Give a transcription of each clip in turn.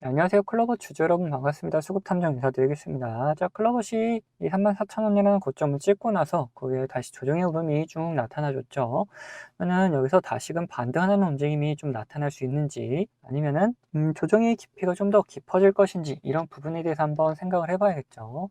네, 안녕하세요. 클로버 주주 여러분 반갑습니다. 수급탐정 인사드리겠습니다. 자, 클로버시 이 34,000원이라는 고점을 찍고 나서 그 위에 다시 조정의 흐름이 쭉 나타나줬죠. 그러면 여기서 다시금 반등하는 움직임이 좀 나타날 수 있는지 아니면은 조정의 깊이가 좀 더 깊어질 것인지 이런 부분에 대해서 한번 생각을 해봐야겠죠.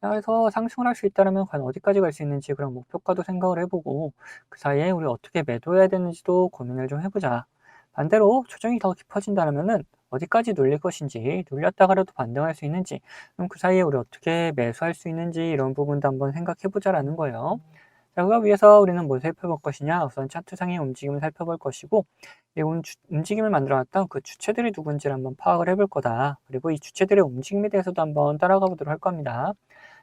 자, 그래서 상승을 할 수 있다면 과연 어디까지 갈 수 있는지 그런 목표가도 생각을 해보고 그 사이에 우리 어떻게 매도해야 되는지도 고민을 좀 해보자. 반대로 조정이 더 깊어진다면은 어디까지 눌릴 것인지, 눌렸다가라도 반등할 수 있는지, 그럼 그 사이에 우리 어떻게 매수할 수 있는지 이런 부분도 한번 생각해 보자라는 거예요. 자, 그거 위해서 우리는 뭘 살펴볼 것이냐? 우선 차트상의 움직임을 살펴볼 것이고, 이 움직임을 만들어놨던 그 주체들이 누군지를 한번 파악을 해볼 거다. 그리고 이 주체들의 움직임에 대해서도 한번 따라가 보도록 할 겁니다.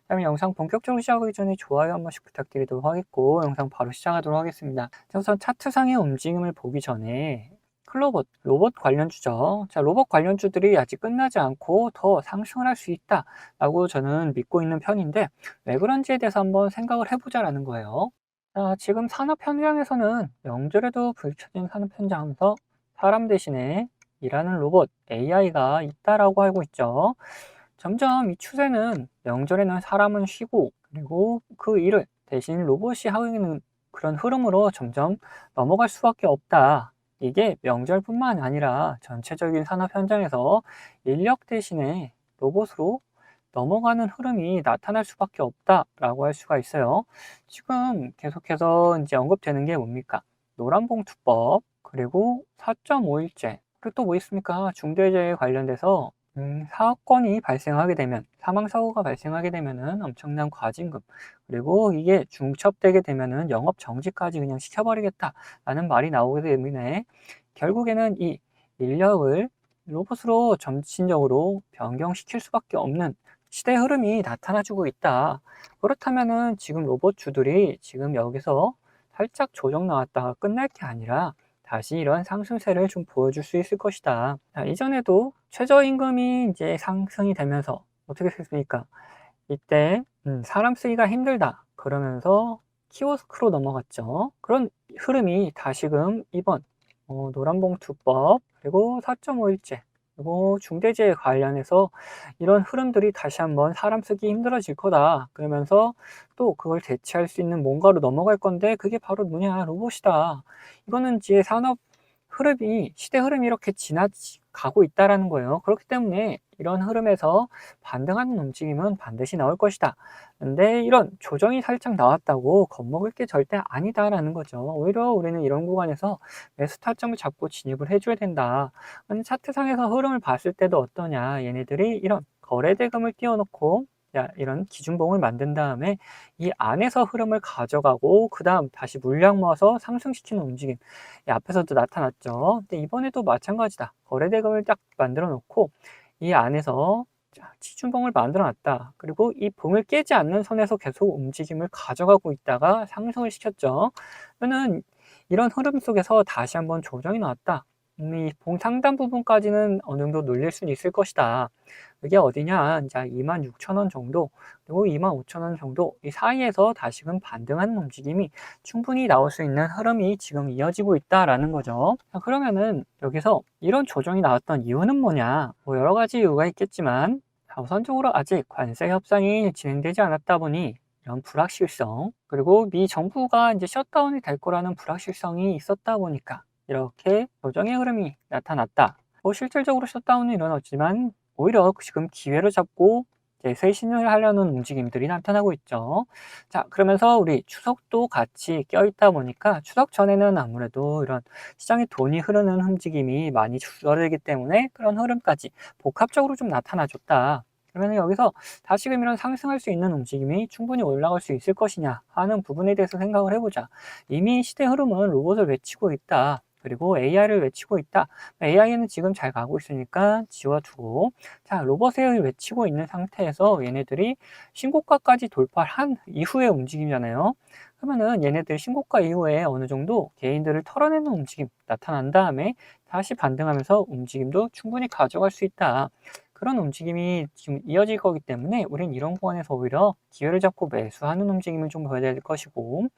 그다음에 영상 본격적으로 시작하기 전에 좋아요 한 번씩 부탁드리도록 하겠고, 영상 바로 시작하도록 하겠습니다. 자, 우선 차트상의 움직임을 보기 전에 로봇 관련주죠. 자, 로봇 관련주들이 아직 끝나지 않고 더 상승을 할 수 있다라고 저는 믿고 있는 편인데, 왜 그런지에 대해서 한번 생각을 해보자라는 거예요. 자, 지금 산업 현장에서는 명절에도 불켜진 산업 현장에서 사람 대신에 일하는 로봇 AI가 있다라고 알고 있죠. 점점 이 추세는 명절에는 사람은 쉬고 그리고 그 일을 대신 로봇이 하는 그런 흐름으로 점점 넘어갈 수밖에 없다. 이게 명절뿐만 아니라 전체적인 산업 현장에서 인력 대신에 로봇으로 넘어가는 흐름이 나타날 수밖에 없다라고 할 수가 있어요. 지금 계속해서 이제 언급되는 게 뭡니까? 노란봉투법, 그리고 4.5일제, 그리고 또 뭐 있습니까? 중대재해 관련돼서 사건이 발생하게 되면, 사망사고가 발생하게 되면은 엄청난 과징금, 그리고 이게 중첩되게 되면은 영업 정지까지 그냥 시켜버리겠다라는 말이 나오기 때문에 결국에는 이 인력을 로봇으로 점진적으로 변경시킬 수밖에 없는 시대 흐름이 나타나주고 있다. 그렇다면은 지금 로봇주들이 지금 여기서 살짝 조정 나왔다가 끝날 게 아니라 다시 이런 상승세를 좀 보여줄 수 있을 것이다. 자, 이전에도 최저임금이 이제 상승이 되면서 어떻게 됐습니까? 이때 사람 쓰기가 힘들다 그러면서 키오스크로 넘어갔죠. 그런 흐름이 다시금 이번 노란봉투법, 그리고 4.5일제, 그리고 중대재해 관련해서 이런 흐름들이 다시 한번 사람 쓰기 힘들어질 거다 그러면서 또 그걸 대체할 수 있는 뭔가로 넘어갈 건데, 그게 바로 뭐냐? 로봇이다. 이거는 이제 산업 흐름이, 시대 흐름이 이렇게 지나가고 있다라는 거예요. 그렇기 때문에 이런 흐름에서 반등하는 움직임은 반드시 나올 것이다. 근데 이런 조정이 살짝 나왔다고 겁먹을 게 절대 아니다라는 거죠. 오히려 우리는 이런 구간에서 매수 타점을 잡고 진입을 해줘야 된다. 차트상에서 흐름을 봤을 때도 어떠냐? 얘네들이 이런 거래대금을 띄워놓고, 자, 이런 기준봉을 만든 다음에 이 안에서 흐름을 가져가고 그 다음 다시 물량 모아서 상승시키는 움직임, 이 앞에서도 나타났죠. 근데 이번에도 마찬가지다. 거래대금을 딱 만들어 놓고 이 안에서 치중봉을 만들어 놨다. 그리고 이 봉을 깨지 않는 선에서 계속 움직임을 가져가고 있다가 상승을 시켰죠. 그러면 이런 흐름 속에서 다시 한번 조정이 나왔다. 이 봉 상단 부분까지는 어느 정도 눌릴 수는 있을 것이다. 그게 어디냐? 이제 26,000원 정도, 그리고 25,000원 정도 이 사이에서 다시금 반등하는 움직임이 충분히 나올 수 있는 흐름이 지금 이어지고 있다라는 거죠. 자, 그러면은 여기서 이런 조정이 나왔던 이유는 뭐냐? 뭐 여러 가지 이유가 있겠지만, 자, 우선적으로 아직 관세 협상이 진행되지 않았다 보니 이런 불확실성, 그리고 미 정부가 이제 셧다운이 될 거라는 불확실성이 있었다 보니까 이렇게 조정의 흐름이 나타났다. 뭐 실질적으로 셧다운은 일어났지만 오히려 지금 기회를 잡고 이제 쇄신을 하려는 움직임들이 나타나고 있죠. 자, 그러면서 우리 추석도 같이 껴있다 보니까 추석 전에는 아무래도 이런 시장에 돈이 흐르는 움직임이 많이 줄어들기 때문에 그런 흐름까지 복합적으로 좀 나타나줬다. 그러면 여기서 다시금 이런 상승할 수 있는 움직임이 충분히 올라갈 수 있을 것이냐 하는 부분에 대해서 생각을 해보자. 이미 시대 흐름은 로봇을 외치고 있다. 그리고 AI를 외치고 있다. AI는 지금 잘 가고 있으니까 지워두고, 자, 로봇을 외치고 있는 상태에서 얘네들이 신고가까지 돌파한 이후의 움직임이잖아요. 그러면은 얘네들 신고가 이후에 어느 정도 개인들을 털어내는 움직임 나타난 다음에 다시 반등하면서 움직임도 충분히 가져갈 수 있다. 그런 움직임이 지금 이어질 거기 때문에 우린 이런 구간에서 오히려 기회를 잡고 매수하는 움직임을 좀 보여야 될 것이고,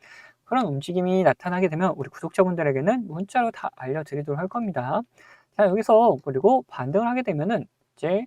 그런 움직임이 나타나게 되면 우리 구독자분들에게는 문자로 다 알려드리도록 할 겁니다. 자, 여기서 그리고 반등을 하게 되면은 될지,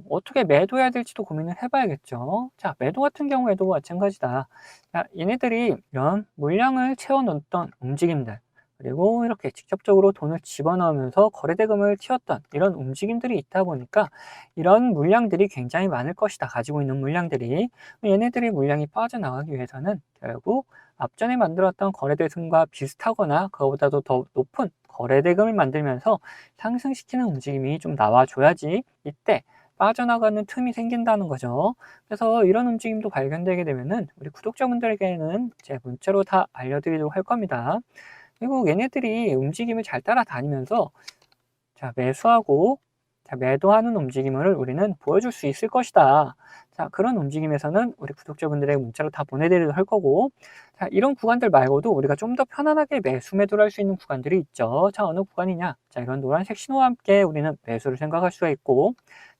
어떻게 매도해야 될지도 고민을 해봐야겠죠. 자, 매도 같은 경우에도 마찬가지다. 자, 얘네들이 이런 물량을 채워넣었던 움직임들, 그리고 이렇게 직접적으로 돈을 집어넣으면서 거래대금을 튀었던 이런 움직임들이 있다 보니까 이런 물량들이 굉장히 많을 것이다. 가지고 있는 물량들이. 얘네들이 물량이 빠져나가기 위해서는 결국 앞전에 만들었던 거래대금과 비슷하거나 그거보다도 더 높은 거래대금을 만들면서 상승시키는 움직임이 좀 나와줘야지 이때 빠져나가는 틈이 생긴다는 거죠. 그래서 이런 움직임도 발견되게 되면은 우리 구독자분들에게는 제 문자로 다 알려드리도록 할 겁니다. 그리고 얘네들이 움직임을 잘 따라다니면서 자, 매수하고 자, 매도하는 움직임을 우리는 보여줄 수 있을 것이다. 자, 그런 움직임에서는 우리 구독자분들에게 문자로 다 보내드리도록 할 거고, 자, 이런 구간들 말고도 우리가 좀 더 편안하게 매수 매도를 할 수 있는 구간들이 있죠. 자, 어느 구간이냐? 자, 이런 노란색 신호와 함께 우리는 매수를 생각할 수가 있고,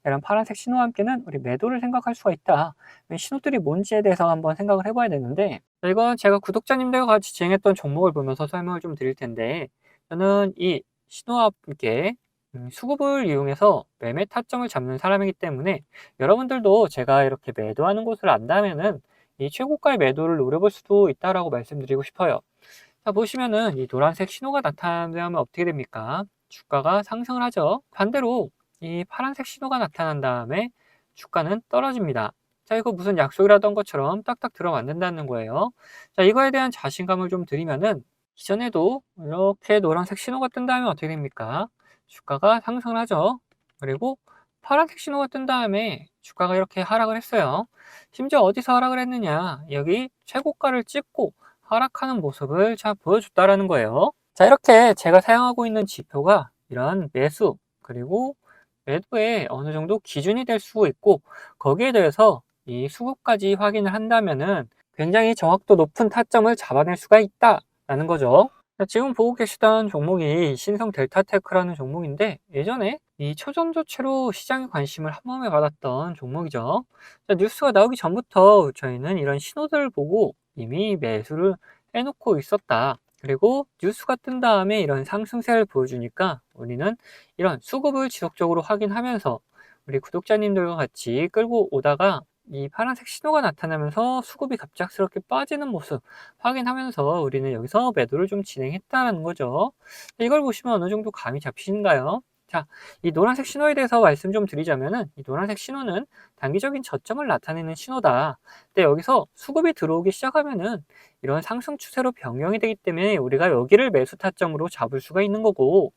이런 파란색 신호와 함께는 우리 매도를 생각할 수가 있다. 신호들이 뭔지에 대해서 한번 생각을 해봐야 되는데, 이건 제가 구독자님들과 같이 진행했던 종목을 보면서 설명을 좀 드릴 텐데, 저는 이 신호와 함께 수급을 이용해서 매매 타점을 잡는 사람이기 때문에 여러분들도 제가 이렇게 매도하는 곳을 안다면은 이 최고가의 매도를 노려볼 수도 있다라고 말씀드리고 싶어요. 자, 보시면은 이 노란색 신호가 나타나면 어떻게 됩니까? 주가가 상승을 하죠. 반대로 이 파란색 신호가 나타난 다음에 주가는 떨어집니다. 자, 이거 무슨 약속이라던 것처럼 딱딱 들어맞는다는 거예요. 자, 이거에 대한 자신감을 좀 드리면은 이전에도 이렇게 노란색 신호가 뜬 다음에 어떻게 됩니까? 주가가 상승을 하죠. 그리고 파란색 신호가 뜬 다음에 주가가 이렇게 하락을 했어요. 심지어 어디서 하락을 했느냐? 여기 최고가를 찍고 하락하는 모습을 잘 보여줬다라는 거예요. 자, 이렇게 제가 사용하고 있는 지표가 이런 매수 그리고 매도에 어느 정도 기준이 될 수 있고 거기에 대해서 이 수급까지 확인을 한다면은 굉장히 정확도 높은 타점을 잡아낼 수가 있다라는 거죠. 자, 지금 보고 계시던 종목이 신성 델타테크라는 종목인데 예전에 이 초전도체로 시장의 관심을 한 몸에 받았던 종목이죠. 자, 뉴스가 나오기 전부터 저희는 이런 신호들을 보고 이미 매수를 해놓고 있었다. 그리고 뉴스가 뜬 다음에 이런 상승세를 보여주니까 우리는 이런 수급을 지속적으로 확인하면서 우리 구독자님들과 같이 끌고 오다가 이 파란색 신호가 나타나면서 수급이 갑작스럽게 빠지는 모습 확인하면서 우리는 여기서 매도를 좀 진행했다는 거죠. 이걸 보시면 어느 정도 감이 잡히신가요? 자, 이 노란색 신호에 대해서 말씀 좀 드리자면은 이 노란색 신호는 단기적인 저점을 나타내는 신호다. 근데 여기서 수급이 들어오기 시작하면은 이런 상승 추세로 변경이 되기 때문에 우리가 여기를 매수 타점으로 잡을 수가 있는 거고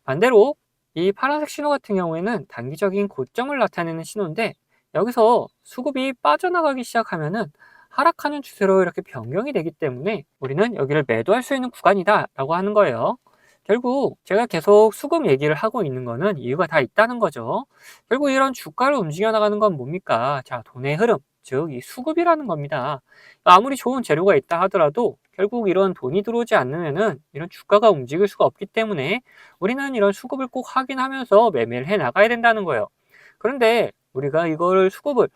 반대로 이 파란색 신호 같은 경우에는 단기적인 고점을 나타내는 신호인데 여기서 수급이 빠져나가기 시작하면은 하락하는 추세로 이렇게 변경이 되기 때문에 우리는 여기를 매도할 수 있는 구간이다 라고 하는 거예요. 결국 제가 계속 수급 얘기를 하고 있는 거는 이유가 다 있다는 거죠. 결국 이런 주가를 움직여 나가는 건 뭡니까? 자, 돈의 흐름, 즉 이 수급이라는 겁니다. 아무리 좋은 재료가 있다 하더라도 결국 이런 돈이 들어오지 않으면은 이런 주가가 움직일 수가 없기 때문에 우리는 이런 수급을 꼭 확인하면서 매매를 해 나가야 된다는 거예요. 그런데 우리가 이걸 수급을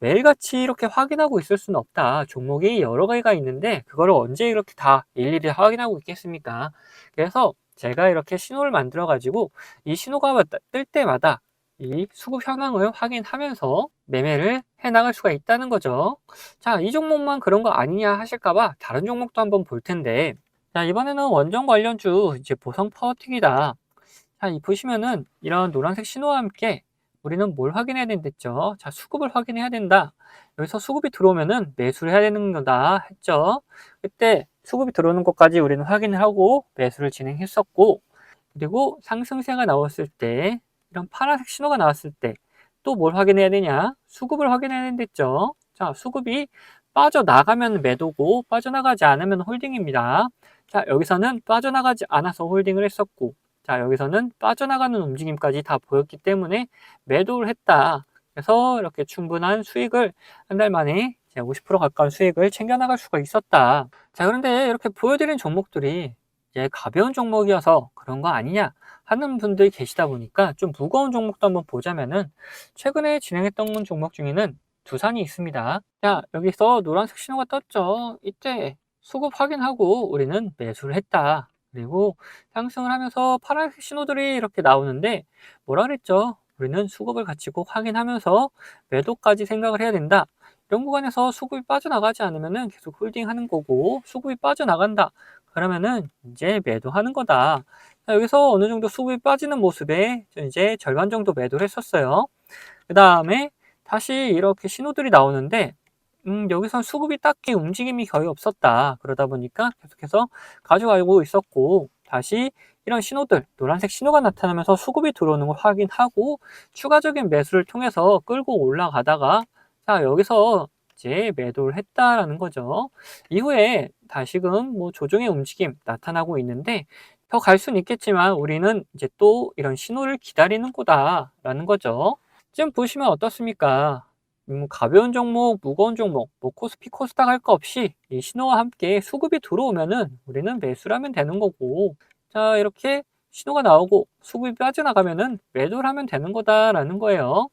매일같이 이렇게 확인하고 있을 수는 없다. 종목이 여러 가지가 있는데 그거를 언제 이렇게 다 일일이 확인하고 있겠습니까? 그래서 제가 이렇게 신호를 만들어 가지고 이 신호가 뜰 때마다 이 수급 현황을 확인하면서 매매를 해 나갈 수가 있다는 거죠. 자, 이 종목만 그런 거 아니냐 하실까봐 다른 종목도 한번 볼 텐데, 자, 이번에는 원전 관련주 이제 보성 파워틱이다. 자, 이 보시면은 이런 노란색 신호와 함께 우리는 뭘 확인해야 된댔죠? 자, 수급을 확인해야 된다. 여기서 수급이 들어오면은 매수를 해야 되는 거다 했죠. 그때 수급이 들어오는 것까지 우리는 확인을 하고 매수를 진행했었고, 그리고 상승세가 나왔을 때, 이런 파란색 신호가 나왔을 때, 또 뭘 확인해야 되냐? 수급을 확인해야 된댔죠. 자, 수급이 빠져나가면 매도고, 빠져나가지 않으면 홀딩입니다. 자, 여기서는 빠져나가지 않아서 홀딩을 했었고, 자, 여기서는 빠져나가는 움직임까지 다 보였기 때문에 매도를 했다. 그래서 이렇게 충분한 수익을 한 달 만에 50% 가까운 수익을 챙겨나갈 수가 있었다. 자, 그런데 이렇게 보여드린 종목들이 이제 가벼운 종목이어서 그런 거 아니냐 하는 분들이 계시다 보니까 좀 무거운 종목도 한번 보자면은 최근에 진행했던 종목 중에는 두산이 있습니다. 자, 여기서 노란색 신호가 떴죠. 이때 수급 확인하고 우리는 매수를 했다. 그리고 상승을 하면서 파란색 신호들이 이렇게 나오는데 뭐라 그랬죠? 우리는 수급을 같이 꼭 확인하면서 매도까지 생각을 해야 된다. 이런 구간에서 수급이 빠져나가지 않으면은 계속 홀딩하는 거고, 수급이 빠져나간다. 그러면은 이제 매도하는 거다. 자, 여기서 어느 정도 수급이 빠지는 모습에 이제 절반 정도 매도를 했었어요. 그 다음에 다시 이렇게 신호들이 나오는데, 여기선 수급이 딱히 움직임이 거의 없었다. 그러다 보니까 계속해서 가져가고 있었고, 다시 이런 신호들, 노란색 신호가 나타나면서 수급이 들어오는 걸 확인하고, 추가적인 매수를 통해서 끌고 올라가다가, 자, 여기서 이제 매도를 했다라는 거죠. 이후에 다시금 뭐 조정의 움직임 나타나고 있는데, 더 갈 수는 있겠지만, 우리는 이제 또 이런 신호를 기다리는 거다라는 거죠. 지금 보시면 어떻습니까? 가벼운 종목, 무거운 종목, 뭐 코스피, 코스닥 할 거 없이 이 신호와 함께 수급이 들어오면은 우리는 매수를 하면 되는 거고, 자, 이렇게 신호가 나오고 수급이 빠져나가면은 매도를 하면 되는 거다라는 거예요.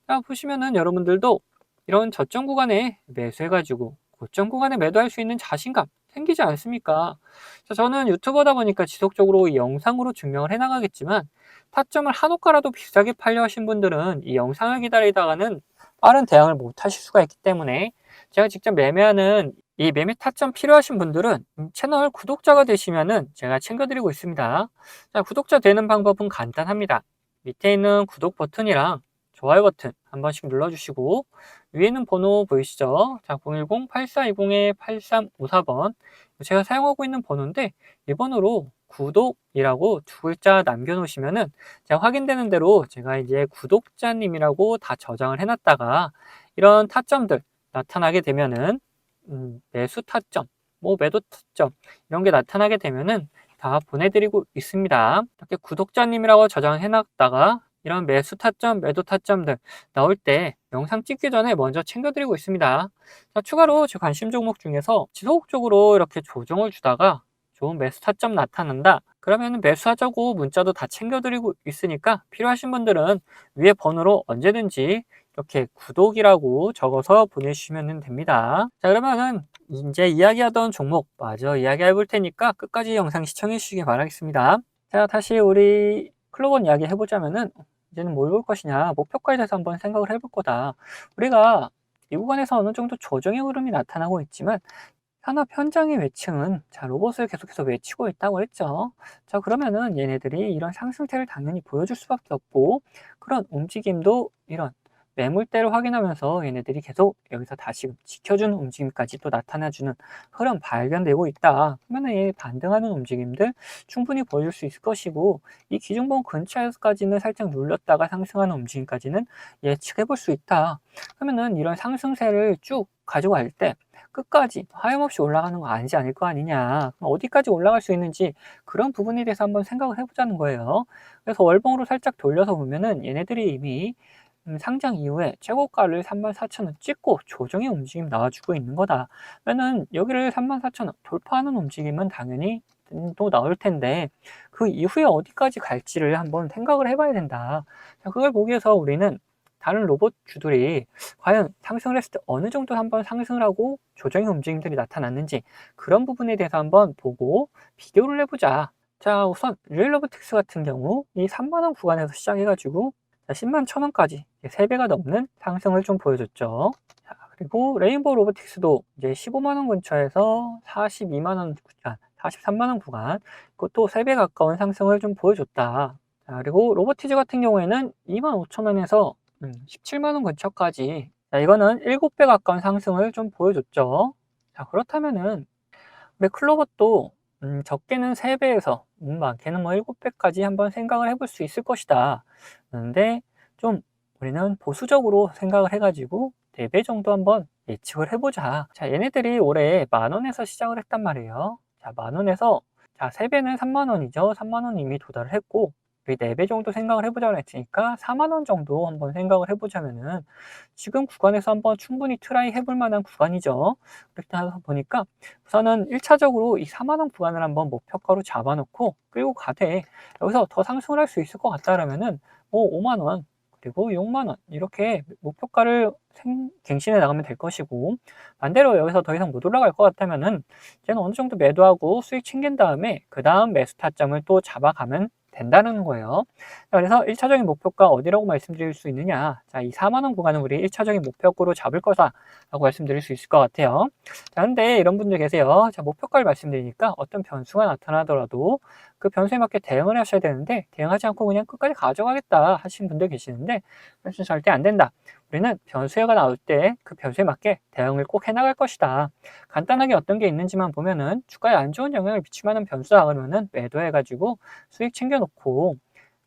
자, 보시면은 여러분들도 이런 저점 구간에 매수해가지고 고점 구간에 매도할 수 있는 자신감 생기지 않습니까? 자, 저는 유튜버다 보니까 지속적으로 이 영상으로 증명을 해나가겠지만, 타점을 한 호가라도 비싸게 팔려 하신 분들은 이 영상을 기다리다가는 빠른 대응을 못 하실 수가 있기 때문에, 제가 직접 매매하는 이 매매 타점 필요하신 분들은 채널 구독자가 되시면은 제가 챙겨드리고 있습니다. 자, 구독자 되는 방법은 간단합니다. 밑에 있는 구독 버튼이랑 좋아요 버튼 한 번씩 눌러주시고, 위에는 번호 보이시죠? 자, 010-8420-8354번 제가 사용하고 있는 번호인데, 이 번호로 구독이라고 두 글자 남겨놓으시면은 제가 확인되는 대로 제가 이제 구독자님이라고 다 저장을 해놨다가 이런 타점들 나타나게 되면은 매수 타점, 뭐 매도 타점 이런 게 나타나게 되면은 다 보내드리고 있습니다. 이렇게 구독자님이라고 저장을 해놨다가 이런 매수 타점, 매도 타점들 나올 때 영상 찍기 전에 먼저 챙겨드리고 있습니다. 자, 추가로 제 관심 종목 중에서 지속적으로 이렇게 조정을 주다가 좋은 매수 타점 나타난다. 그러면 매수하자고 문자도 다 챙겨드리고 있으니까 필요하신 분들은 위에 번호로 언제든지 이렇게 구독이라고 적어서 보내주시면 됩니다. 자, 그러면은 이제 이야기하던 종목 마저 이야기해 볼 테니까 끝까지 영상 시청해 주시기 바라겠습니다. 자, 다시 우리 클로버 이야기 해보자면은, 이제는 뭘 볼 것이냐, 목표가에 대해서 한번 생각을 해볼 거다. 우리가 이 구간에서 어느 정도 조정의 흐름이 나타나고 있지만, 산업 현장의 외층은 자, 로봇을 계속해서 외치고 있다고 했죠. 자, 그러면은 얘네들이 이런 상승세를 당연히 보여줄 수밖에 없고, 그런 움직임도 이런 매물대를 확인하면서 얘네들이 계속 여기서 다시 지켜주는 움직임까지 또 나타나주는 흐름 발견되고 있다. 그러면 이 반등하는 움직임들 충분히 보여줄 수 있을 것이고, 이 기준봉 근처에서까지는 살짝 눌렸다가 상승하는 움직임까지는 예측해 볼 수 있다. 그러면은 이런 상승세를 쭉 가지고 갈 때 끝까지 하염없이 올라가는 거 아니지 않을 거 아니냐. 어디까지 올라갈 수 있는지 그런 부분에 대해서 한번 생각을 해보자는 거예요. 그래서 월봉으로 살짝 돌려서 보면은 얘네들이 이미 상장 이후에 최고가를 34,000원 찍고 조정의 움직임 나와주고 있는 거다. 그러면은 여기를 34,000원 돌파하는 움직임은 당연히 또 나올 텐데, 그 이후에 어디까지 갈지를 한번 생각을 해봐야 된다. 자, 그걸 보기 위해서 우리는 다른 로봇 주들이 과연 상승을 했을 때 어느 정도 한번 상승을 하고 조정의 움직임들이 나타났는지 그런 부분에 대해서 한번 보고 비교를 해보자. 자, 우선 릴로보틱스 같은 경우 이 3만원 구간에서 시작해가지고 10만 1,000원까지 3배가 넘는 상승을 좀 보여줬죠. 자, 그리고 레인보우 로보틱스도 이제 15만원 근처에서 42만원 구간, 43만원 구간, 그것도 3배 가까운 상승을 좀 보여줬다. 자, 그리고 로보티즈 같은 경우에는 25,000원에서 17만원 근처까지, 자, 이거는 7배 가까운 상승을 좀 보여줬죠. 자, 그렇다면은 클로버도 적게는 3배에서 많게는 뭐 7배까지 한번 생각을 해볼 수 있을 것이다. 그런데 좀 우리는 보수적으로 생각을 해가지고 4배 정도 한번 예측을 해보자. 자, 얘네들이 올해 10,000원에서 시작을 했단 말이에요. 자, 10,000원에서 자, 3배는 3만원이죠. 3만원 이미 도달을 했고, 우리 4배 정도 생각을 해보자고 했으니까 4만원 정도 한번 생각을 해보자면은 지금 구간에서 한번 충분히 트라이 해볼 만한 구간이죠. 그렇게 하다 보니까 우선은 1차적으로 이 4만원 구간을 한번 목표가로 잡아놓고 끌고 가되, 여기서 더 상승을 할 수 있을 것 같다라면은 뭐 5만원 그리고 6만원 이렇게 목표가를 갱신해 나가면 될 것이고, 반대로 여기서 더 이상 못 올라갈 것 같다면은 이제는 어느 정도 매도하고 수익 챙긴 다음에 그 다음 매수 타점을 또 잡아가면 된다는 거예요. 자, 그래서 1차적인 목표가 어디라고 말씀드릴 수 있느냐. 자, 이 4만 원 구간은 우리 1차적인 목표가로 잡을 거다라고 말씀드릴 수 있을 것 같아요. 자, 근데 이런 분들 계세요. 자, 목표가를 말씀드리니까 어떤 변수가 나타나더라도 그 변수에 맞게 대응을 하셔야 되는데 대응하지 않고 그냥 끝까지 가져가겠다 하시는 분들 계시는데 그래서 절대 안 된다. 우리는 변수가 나올 때 그 변수에 맞게 대응을 꼭 해나갈 것이다. 간단하게 어떤 게 있는지만 보면은 주가에 안 좋은 영향을 미칠 만한 변수다 그러면은 매도해가지고 수익 챙겨놓고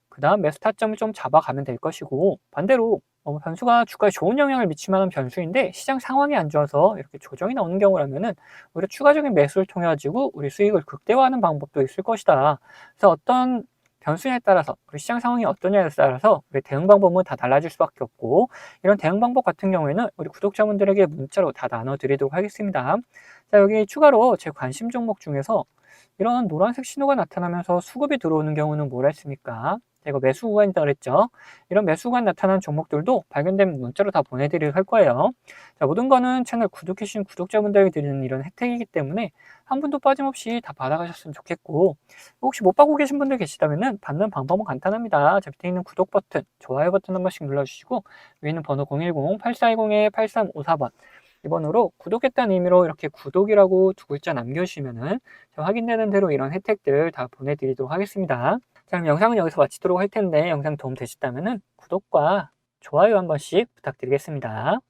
그 다음 매수 타점을 좀 잡아가면 될 것이고 반대로 변수가 주가에 좋은 영향을 미칠 만한 변수인데 시장 상황이 안 좋아서 이렇게 조정이 나오는 경우라면은 오히려 추가적인 매수를 통해 가지고 우리 수익을 극대화하는 방법도 있을 것이다. 그래서 어떤 변수에 따라서 그리고 시장 상황이 어떠냐에 따라서 우리 대응 방법은 다 달라질 수밖에 없고 이런 대응 방법 같은 경우에는 우리 구독자분들에게 문자로 다 나눠드리도록 하겠습니다. 자, 여기 추가로 제 관심 종목 중에서 이런 노란색 신호가 나타나면서 수급이 들어오는 경우는 뭐라 했습니까? 제가 매수 구간이다 그랬죠. 이런 매수 구간 나타난 종목들도 발견되면 문자로 다 보내드리도록 할 거예요. 자, 모든 거는 채널 구독해주신 구독자분들에게 드리는 이런 혜택이기 때문에 한 분도 빠짐없이 다 받아가셨으면 좋겠고 혹시 못 받고 계신 분들 계시다면 받는 방법은 간단합니다. 자, 밑에 있는 구독 버튼, 좋아요 버튼 한 번씩 눌러주시고 위에 있는 번호 010-8420-8354번 이번으로 구독했다는 의미로 이렇게 구독이라고 두 글자 남겨주시면은 확인되는 대로 이런 혜택들 다 보내드리도록 하겠습니다. 자, 그럼 영상은 여기서 마치도록 할 텐데 영상 도움 되셨다면 구독과 좋아요 한 번씩 부탁드리겠습니다.